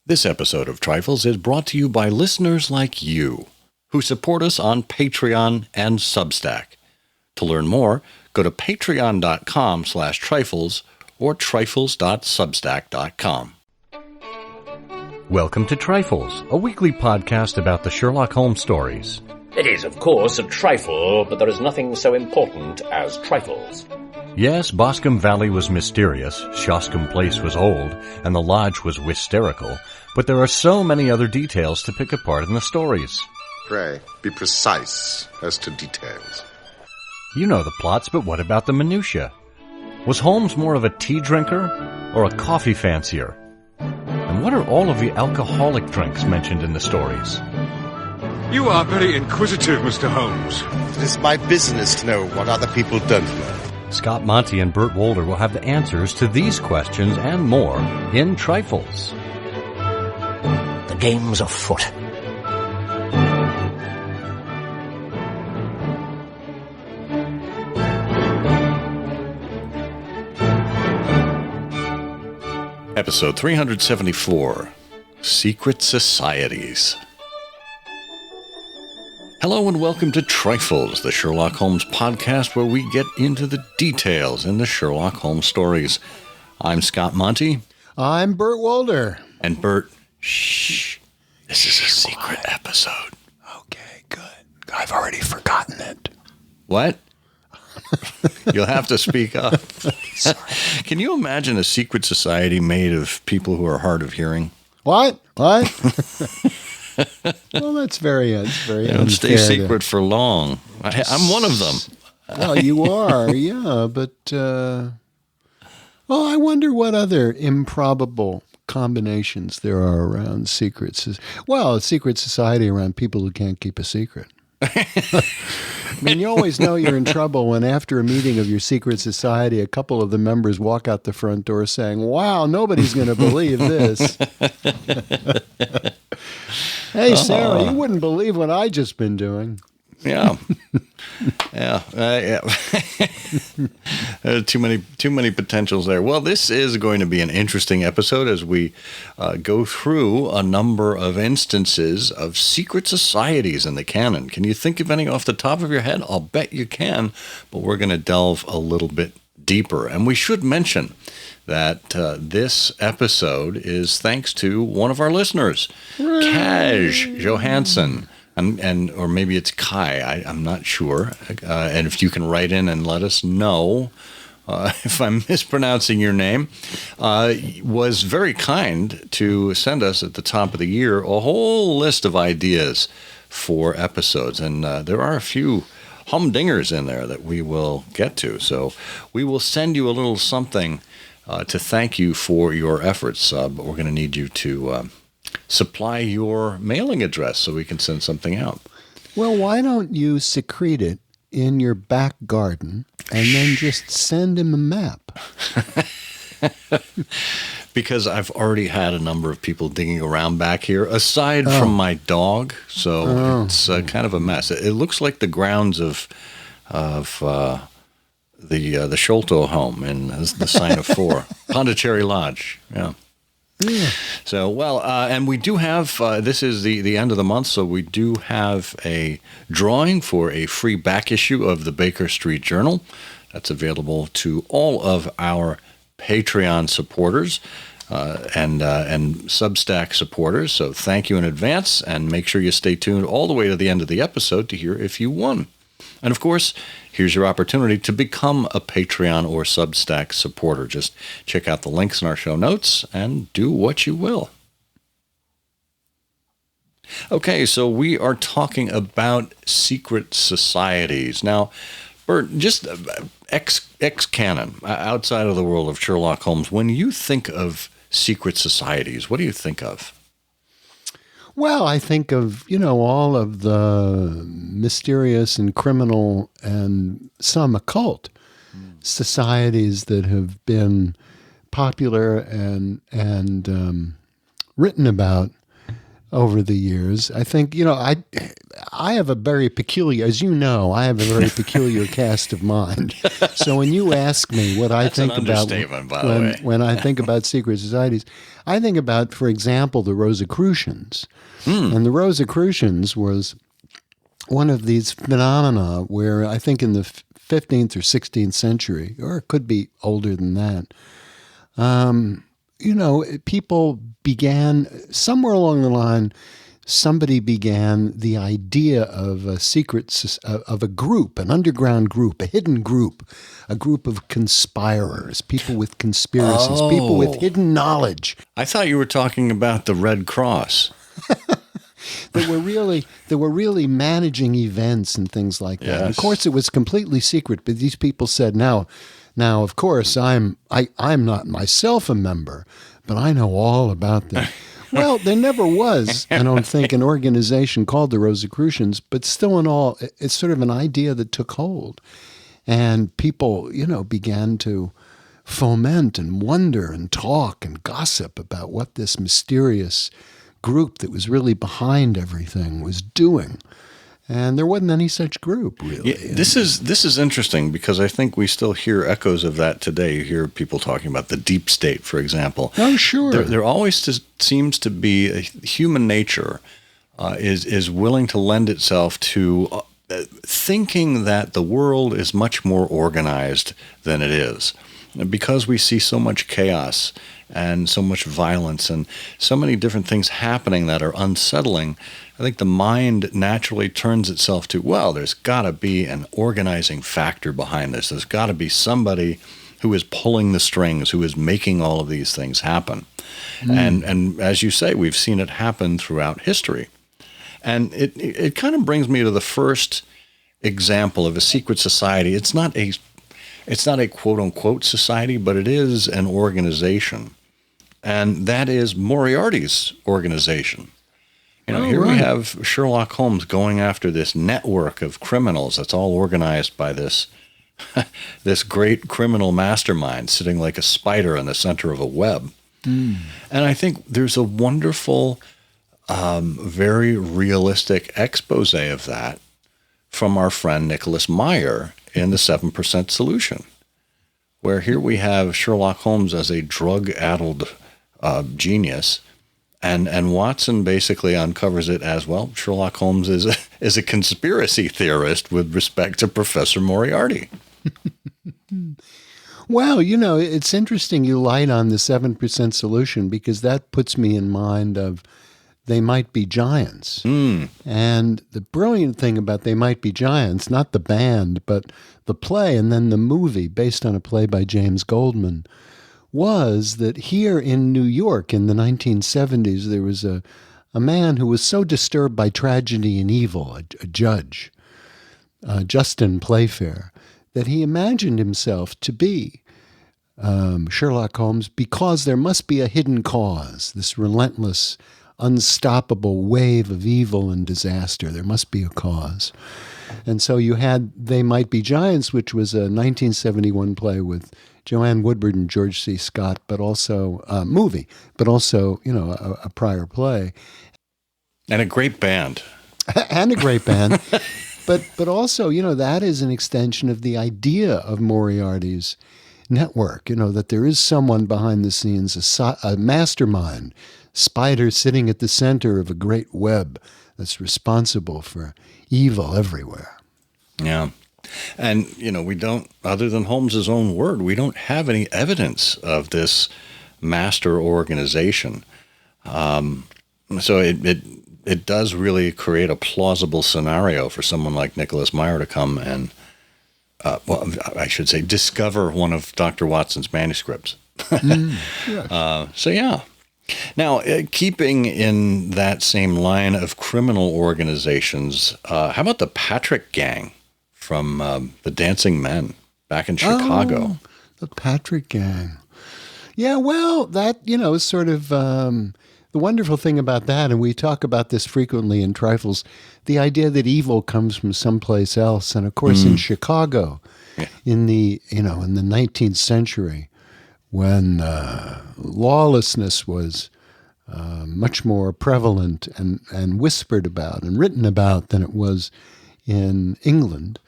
This episode of Trifles is brought to you by listeners like you, who support us on Patreon and Substack. To learn more, go to patreon.com/trifles or trifles.substack.com. Welcome to Trifles, a weekly podcast about the Sherlock Holmes stories. It is, of course, a trifle, but there is nothing so important as trifles. Yes, Boscombe Valley was mysterious, Shoscombe Place was old, and the lodge was hysterical, but there are so many other details to pick apart in the stories. Pray, be precise as to details. You know the plots, but what about the minutiae? Was Holmes more of a tea drinker or a coffee fancier? And what are all of the alcoholic drinks mentioned in the stories? You are very inquisitive, Mr. Holmes. It is my business to know what other people don't know. Scott Monty and Burt Wolder will have the answers to these questions and more in Trifles. The game's afoot. Episode 374, Secret Societies. Hello and welcome to Trifles, the Sherlock Holmes podcast where we get into the details in the Sherlock Holmes stories. I'm Scott Monty. I'm Burt Wolder. And Burt, shh, this is a secret episode. Okay, good. I've already forgotten it. What? You'll have to speak up. Sorry. Can you imagine a secret society made of people who are hard of hearing? What? Well, that's very They don't stay secret for long. I'm one of them. Well, you are, yeah, but I wonder what other improbable combinations there are around secrets. Well, a secret society around people who can't keep a secret. I mean, you always know you're in trouble when after a meeting of your secret society, a couple of the members walk out the front door saying, wow, nobody's going to believe this. Hey, Sarah, you wouldn't believe what I just been doing. Yeah. Too many potentials there. Well, this is going to be an interesting episode as we go through a number of instances of secret societies in the canon. Can you think of any off the top of your head? I'll bet you can, but we're going to delve a little bit deeper. And we should mention that this episode is thanks to one of our listeners, Kaj Johansson. And or maybe it's Kai, I'm not sure. And if you can write in and let us know if I'm mispronouncing your name, was very kind to send us at the top of the year a whole list of ideas for episodes. And there are a few humdingers in there that we will get to. So we will send you a little something to thank you for your efforts, but we're going to need you to supply your mailing address so we can send something out. Well, why don't you secrete it in your back garden and then just send him a map? Because I've already had a number of people digging around back here, aside from my dog, so it's kind of a mess. It looks like the grounds of the Sholto home in the Sign of Four, Pondicherry Lodge, yeah. Yeah. So, well, and we do have, this is the end of the month, so we do have a drawing for a free back issue of the Baker Street Journal. That's available to all of our Patreon supporters and Substack supporters. So thank you in advance, and make sure you stay tuned all the way to the end of the episode to hear if you won. And of course, here's your opportunity to become a Patreon or Substack supporter. Just check out the links in our show notes and do what you will. Okay, so we are talking about secret societies. Now, Burt, just ex-canon, outside of the world of Sherlock Holmes, when you think of secret societies, what do you think of? Well, I think of, all of the mysterious and criminal and some occult societies that have been popular and written about over the years. I think, I have a very peculiar, as you know, I have a very peculiar cast of mind. So when you ask me what I think about when I think about secret societies, I think about, for example, the Rosicrucians. And the Rosicrucians was one of these phenomena where I think in the 15th or 16th century, or it could be older than that, people began, somewhere along the line, somebody began the idea of a of a group, an underground group, a hidden group, a group of conspirers, people with conspiracies, people with hidden knowledge. I thought you were talking about the Red Cross. That were really managing events and things like that. Yes. Of course, it was completely secret, but these people said, now, of course, I'm not myself a member, but I know all about this. Well, there never was, I don't think, an organization called the Rosicrucians, but still in all, it's sort of an idea that took hold. And people, began to foment and wonder and talk and gossip about what this mysterious group that was really behind everything was doing. And there wasn't any such group, really. Yeah, this is interesting because I think we still hear echoes of that today. You hear people talking about the deep state, for example. Oh, sure. There always seems to be human nature is willing to lend itself to thinking that the world is much more organized than it is. Because we see so much chaos and so much violence and so many different things happening that are unsettling, I think the mind naturally turns itself to, well, there's got to be an organizing factor behind this. There's got to be somebody who is pulling the strings, who is making all of these things happen. And as you say, we've seen it happen throughout history. And it kind of brings me to the first example of a secret society. It's not a quote-unquote society, but it is an organization. And that is Moriarty's organization. Here we have Sherlock Holmes going after this network of criminals that's all organized by this this great criminal mastermind sitting like a spider in the center of a web. And I think there's a wonderful, very realistic expose of that from our friend Nicholas Meyer in The 7% Solution, where here we have Sherlock Holmes as a drug-addled genius, and Watson basically uncovers it as, well, Sherlock Holmes is a conspiracy theorist with respect to Professor Moriarty. Well, it's interesting you light on the 7% Solution because that puts me in mind of They Might Be Giants. And the brilliant thing about They Might Be Giants, not the band, but the play and then the movie based on a play by James Goldman, was that here in New York in the 1970s, there was a man who was so disturbed by tragedy and evil, a judge, Justin Playfair, that he imagined himself to be Sherlock Holmes because there must be a hidden cause, this relentless, unstoppable wave of evil and disaster. There must be a cause. And so you had They Might Be Giants, which was a 1971 play with Joanne Woodward and George C. Scott, but also a movie, but also, a prior play. And a great band. And a great band. But also, that is an extension of the idea of Moriarty's network, that there is someone behind the scenes, a mastermind, spider sitting at the center of a great web that's responsible for evil everywhere. Yeah. And, we don't, other than Holmes's own word, we don't have any evidence of this master organization. So it does really create a plausible scenario for someone like Nicholas Meyer to come and, I should say, discover one of Dr. Watson's manuscripts. Yes. So, yeah. Now, keeping in that same line of criminal organizations, how about the Patrick Gang from the Dancing Men back in Chicago? Oh, the Patrick Gang. Yeah, well, that, is sort of the wonderful thing about that, and we talk about this frequently in Trifles, the idea that evil comes from someplace else. And, of course, in Chicago, in the 19th century, when lawlessness was much more prevalent and whispered about and written about than it was in England.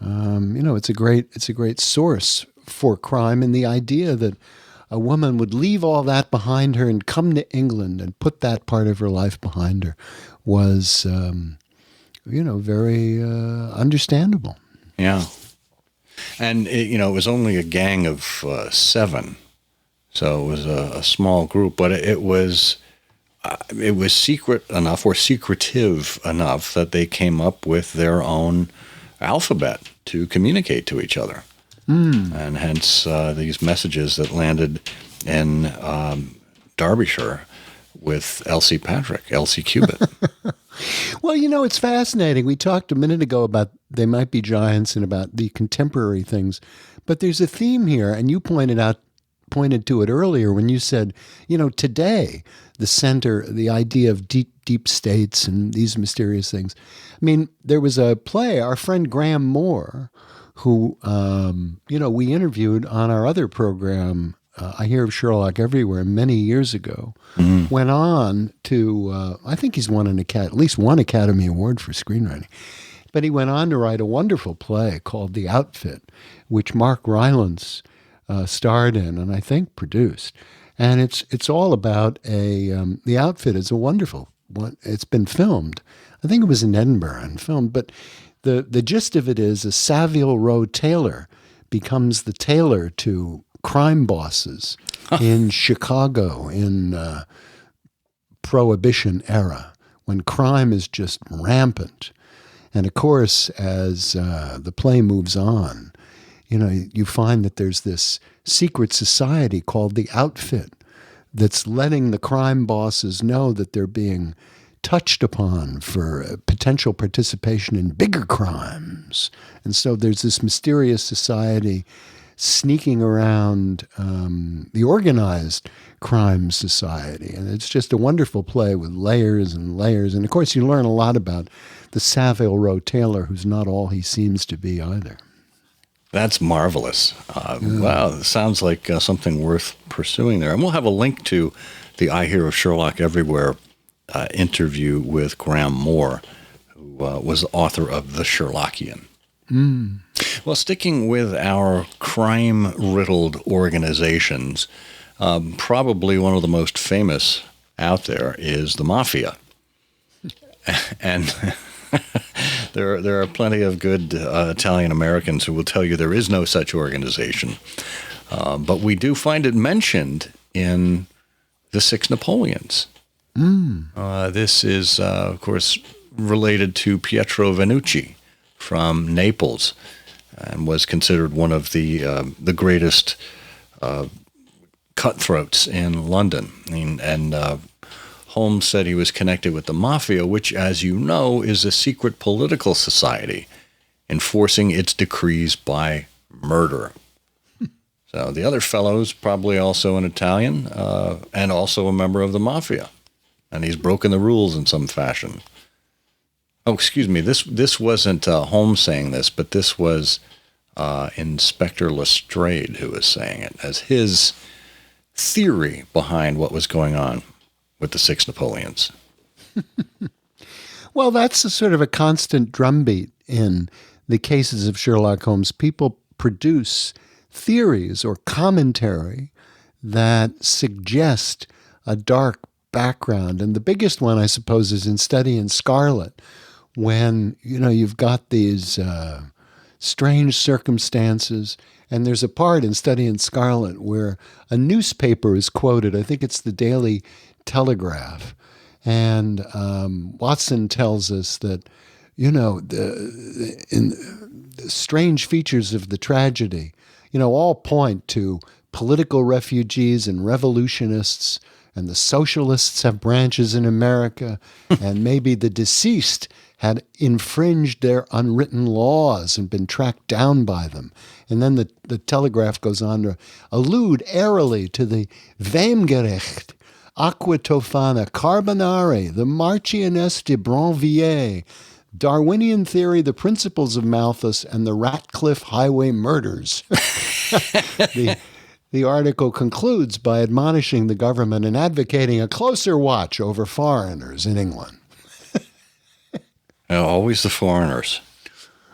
It's a great source for crime, and the idea that a woman would leave all that behind her and come to England and put that part of her life behind her was, very understandable. Yeah. And, it was only a gang of 7. So it was a small group, but it was secret enough or secretive enough that they came up with their own alphabet to communicate to each other. And hence these messages that landed in Derbyshire with Elsie Patrick, Elsie Cubitt. Well, it's fascinating. We talked a minute ago about they might be giants and about the contemporary things, but there's a theme here, and you pointed to it earlier when you said, today the idea of deep states and these mysterious things. I mean, there was a play, our friend Graham Moore, who, we interviewed on our other program, I Hear of Sherlock Everywhere, many years ago, went on to, I think he's won at least one Academy Award for screenwriting, but he went on to write a wonderful play called The Outfit, which Mark Rylance starred in and I think produced. And it's all about The Outfit is a wonderful one. It's been filmed. I think it was in Edinburgh and filmed, but the gist of it is a Savile Row tailor becomes the tailor to crime bosses in Chicago in Prohibition era, when crime is just rampant. And of course, as the play moves on, you find that there's this secret society called the Outfit that's letting the crime bosses know that they're being touched upon for potential participation in bigger crimes. And so there's this mysterious society sneaking around the organized crime society. And it's just a wonderful play with layers and layers. And of course, you learn a lot about the Savile Row tailor, who's not all he seems to be either. That's marvelous. Wow, sounds like something worth pursuing there. And we'll have a link to the I Hear of Sherlock Everywhere interview with Graham Moore, who was the author of The Sherlockian. Well, sticking with our crime-riddled organizations, probably one of the most famous out there is the Mafia. And there are plenty of good Italian Americans who will tell you there is no such organization. But we do find it mentioned in The Six Napoleons. This is, of course, related to Pietro Vannucci from Naples, and was considered one of the greatest cutthroats in London. And Holmes said he was connected with the Mafia, which, as you know, is a secret political society enforcing its decrees by murder. So the other fellow's probably also an Italian and also a member of the Mafia, and he's broken the rules in some fashion. Oh, excuse me. This wasn't Holmes saying this, but this was Inspector Lestrade who was saying it as his theory behind what was going on with the Six Napoleons. Well, that's a sort of a constant drumbeat in the cases of Sherlock Holmes. People produce theories or commentary that suggest a dark background. And the biggest one, I suppose, is in Study in Scarlet, when, you've got these strange circumstances. And there's a part in Study in Scarlet where a newspaper is quoted. I think it's the Daily Telegraph. And Watson tells us that, the strange features of the tragedy, all point to political refugees and revolutionists, and the socialists have branches in America, and maybe the deceased had infringed their unwritten laws and been tracked down by them. And then the Telegraph goes on to allude airily to the Weimgerecht, Aqua Tofana, Carbonari, the Marchioness de Brinvilliers, Darwinian theory, the principles of Malthus, and the Ratcliffe highway murders. The article concludes by admonishing the government and advocating a closer watch over foreigners in England. Always the foreigners.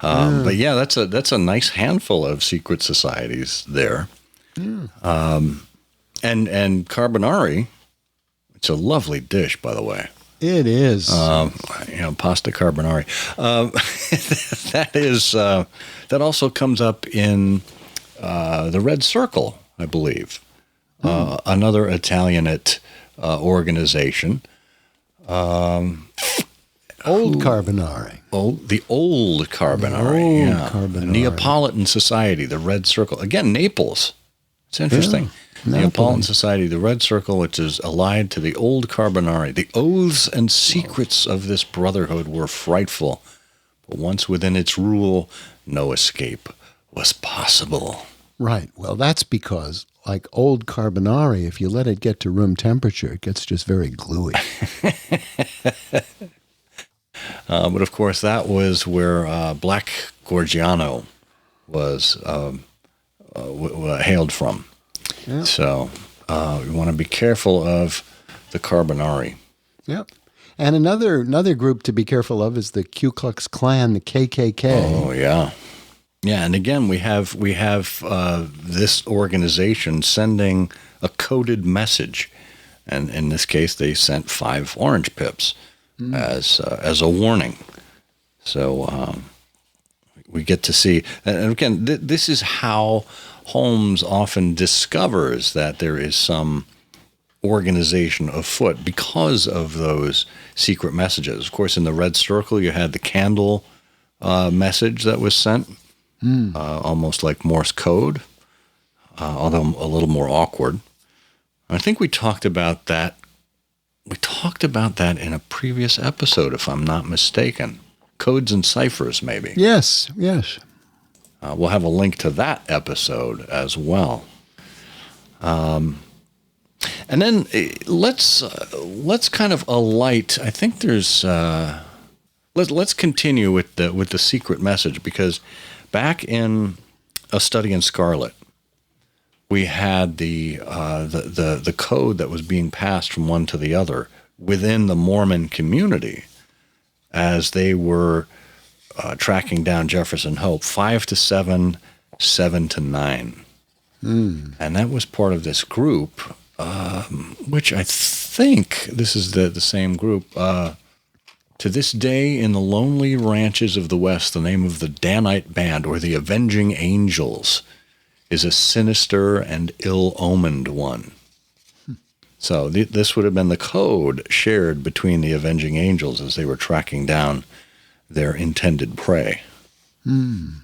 But yeah, that's a nice handful of secret societies there. And carbonari, it's a lovely dish, by the way. It is. Pasta carbonari. That also comes up in the Red Circle, I believe. Another Italianate organization. Old carbonari. The old carbonari. Carbonari. Neapolitan Society, the Red Circle. Again, Naples. It's interesting. Neapolitan Society, the Red Circle, which is allied to the old carbonari. The oaths and secrets of this brotherhood were frightful, but once within its rule, no escape was possible. Right. Well, that's because, like old carbonari, if you let it get to room temperature, it gets just very gluey. But of course, that was where Black Gorgiano was hailed from. Yeah. So we want to be careful of the carbonari. Yep. And another group to be careful of is the Ku Klux Klan, the KKK. Oh yeah, yeah. And again, we have this organization sending a coded message, and in this case, they sent 5 orange pips as a warning. So we get to see, and again, this is how Holmes often discovers that there is some organization afoot because of those secret messages. Of course, in the Red Circle, you had the candle message that was sent, almost like Morse code, although a little more awkward. I think we talked about that. We talked about that in a previous episode, if I'm not mistaken. Codes and ciphers, maybe. Yes. We'll have a link to that episode as well. And then let's kind of alight. I think there's let's continue with the secret message, because back in A Study in Scarlet, we had the code that was being passed from one to the other within the Mormon community as they were tracking down Jefferson Hope, 5 to 7, 7 to 9. And that was part of this group, which I think this is the same group. To this day, in the lonely ranches of the West, the name of the Danite Band, or the Avenging Angels, is a sinister and ill-omened one. So this would have been the code shared between the Avenging Angels as they were tracking down their intended prey. One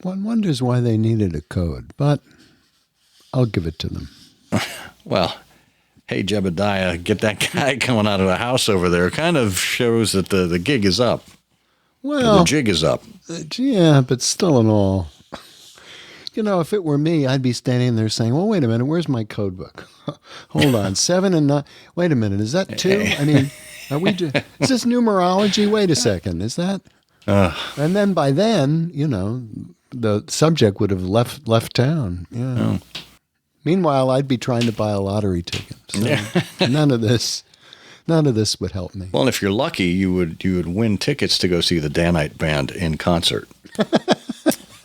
wonders why they needed a code, but I'll give it to them. Well, hey, Jebediah, get that guy coming out of the house over there. Kind of shows that the gig is up. Well, the jig is up. Yeah, but still in all. You know, if it were me, I'd be standing there saying, well, wait a minute, where's my code book? Hold on, 7 and 9. Wait a minute, is that 2? I mean, is this numerology? Wait a second, is that? And then by then, you know, the subject would have left town. Yeah. Oh. Meanwhile, I'd be trying to buy a lottery ticket. So none of this would help me. Well, if you're lucky, you would win tickets to go see the Danite Band in concert.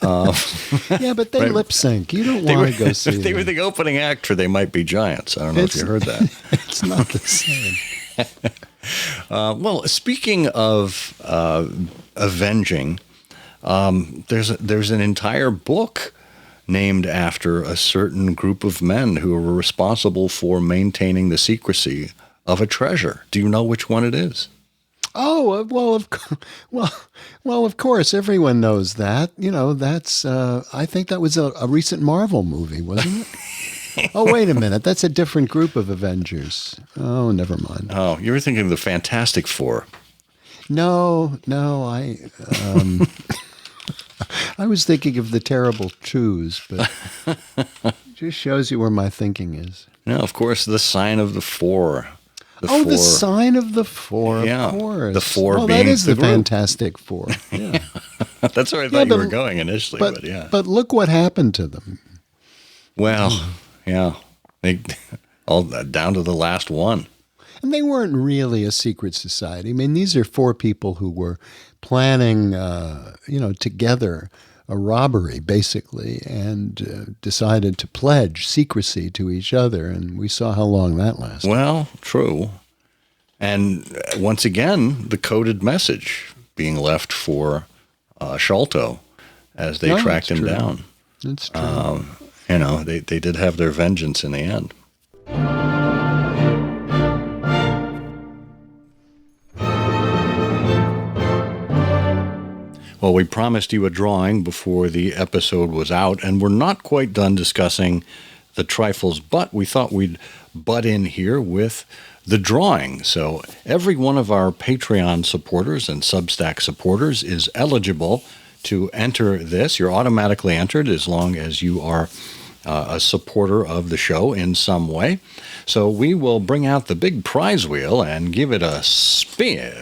Yeah, but they lip sync. You don't want to go see them. They were the opening act for They Might Be Giants. I don't know if you heard that. It's not the same. Well, speaking of avenging, there's an entire book named after a certain group of men who were responsible for maintaining the secrecy of a treasure. Do you know which one it is? Oh, well, of course, everyone knows that. You know, that's, I think that was a recent Marvel movie, wasn't it? Oh, wait a minute. That's a different group of Avengers. Oh, never mind. Oh, you were thinking of the Fantastic Four. No, I was thinking of the Terrible Twos, but it just shows you where my thinking is. No, of course, the Sign of the Four. The Sign of the Four, yeah. Of course. The Four being that is the group. Fantastic Four. Yeah. That's where I thought you were going initially, but yeah. But look what happened to them. Well, Yeah. They all down to the last one. And they weren't really a secret society. I mean, these are four people who were planning, together a robbery, basically, and decided to pledge secrecy to each other. And we saw how long that lasted. Well, true. And once again, the coded message being left for Sholto as they tracked him down. That's true. They did have their vengeance in the end. Well, we promised you a drawing before the episode was out, and we're not quite done discussing the Trifles, but we thought we'd butt in here with the drawing. So every one of our Patreon supporters and Substack supporters is eligible to enter this. You're automatically entered as long as you are a supporter of the show in some way. So we will bring out the big prize wheel and give it a spin.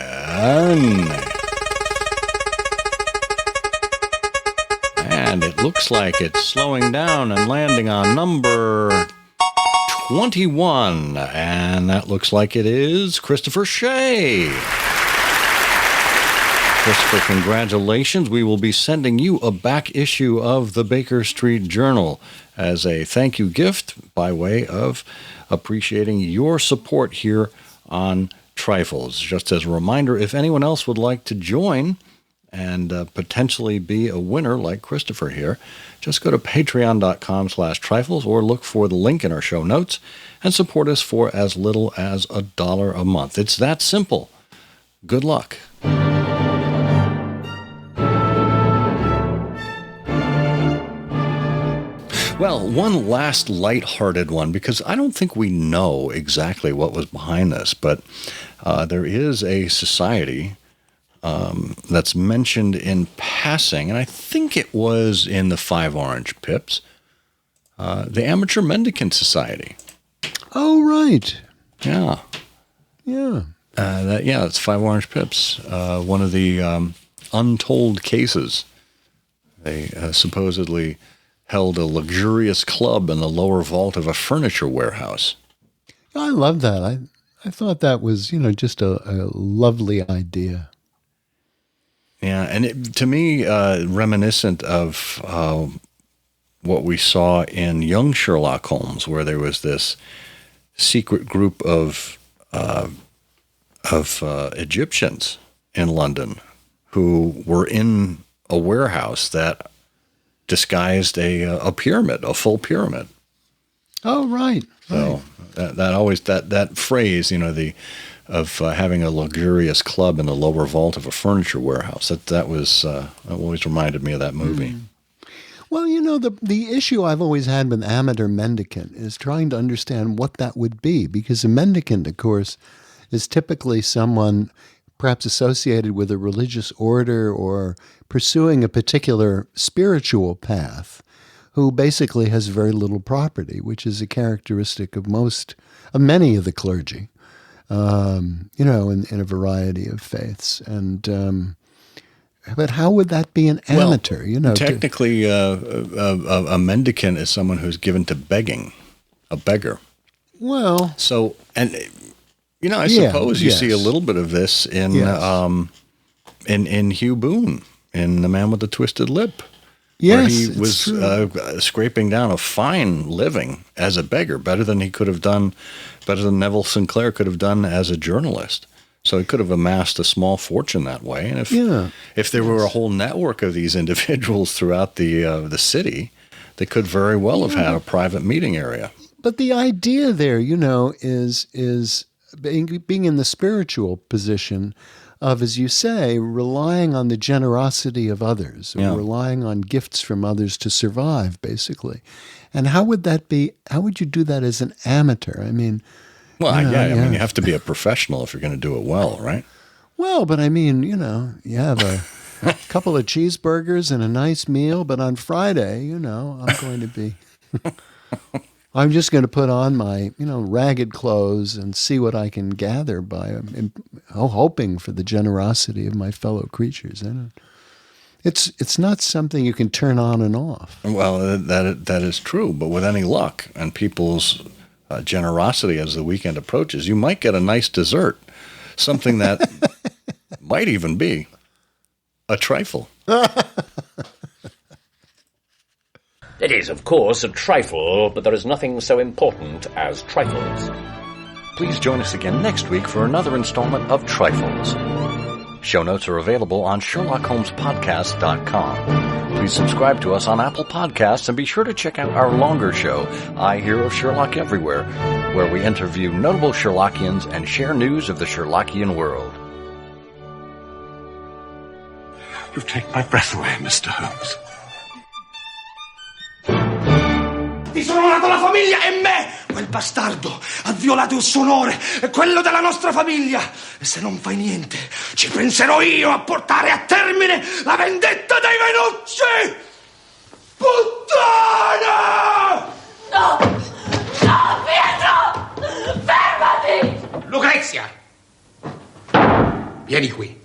And it looks like it's slowing down and landing on number 21. And that looks like it is Christopher Shea. Christopher, congratulations. We will be sending you a back issue of the Baker Street Journal as a thank you gift by way of appreciating your support here on Trifles. Just as a reminder, if anyone else would like to join and potentially be a winner like Christopher here, just go to patreon.com/trifles or look for the link in our show notes and support us for as little as $1 a month. It's that simple. Good luck. Well, one last lighthearted one, because I don't think we know exactly what was behind this, but there is a society that's mentioned in passing, and I think it was in the Five Orange Pips, the Amateur Mendicant Society. Oh, right. Yeah. Yeah. It's Five Orange Pips, one of the untold cases. They supposedly held a luxurious club in the lower vault of a furniture warehouse. I love that. I thought that was, just a lovely idea. Yeah, and it, to me, reminiscent of what we saw in young Sherlock Holmes, where there was this secret group of Egyptians in London who were in a warehouse that disguised a pyramid, a full pyramid. Oh, right. So that phrase, of having a luxurious club in the lower vault of a furniture warehouse. That always reminded me of that movie. Well, the issue I've always had with amateur mendicant is trying to understand what that would be, because a mendicant, of course, is typically someone perhaps associated with a religious order or pursuing a particular spiritual path, who basically has very little property, which is a characteristic of many of the clergy. In a variety of faiths. And but how would that be an amateur? Technically, a mendicant is someone who's given to begging, a beggar. Well, so I suppose you see a little bit of this in Hugh Boone in The Man with the Twisted Lip. Yes, where he was scraping down a fine living as a beggar, better than Neville Sinclair could have done as a journalist. So he could have amassed a small fortune that way. And if there were a whole network of these individuals throughout the city, they could very well have had a private meeting area. But the idea there, is being in the spiritual position of, as you say, relying on the generosity of others, or relying on gifts from others to survive, basically. And how would that be? How would you do that as an amateur? I mean, you have to be a professional if you're going to do it well, right? Well, but I mean, you have a couple of cheeseburgers and a nice meal, but on Friday, I'm just going to put on my, ragged clothes and see what I can gather by hoping for the generosity of my fellow creatures. It's not something you can turn on and off. Well, that is true, but with any luck and people's generosity as the weekend approaches, you might get a nice dessert, something that might even be a trifle. It is, of course, a trifle, but there is nothing so important as trifles. Please join us again next week for another installment of Trifles. Show notes are available on SherlockHolmesPodcast.com. Please subscribe to us on Apple Podcasts and be sure to check out our longer show, I Hear of Sherlock Everywhere, where we interview notable Sherlockians and share news of the Sherlockian world. You've taken my breath away, Mr. Holmes. Ti sono dato la famiglia e me! Quel bastardo ha violato il suo onore e quello della nostra famiglia. E se non fai niente, ci penserò io a portare a termine la vendetta dei Venucci! Puttana! No! No, Pietro! Fermati! Lucrezia! Vieni qui.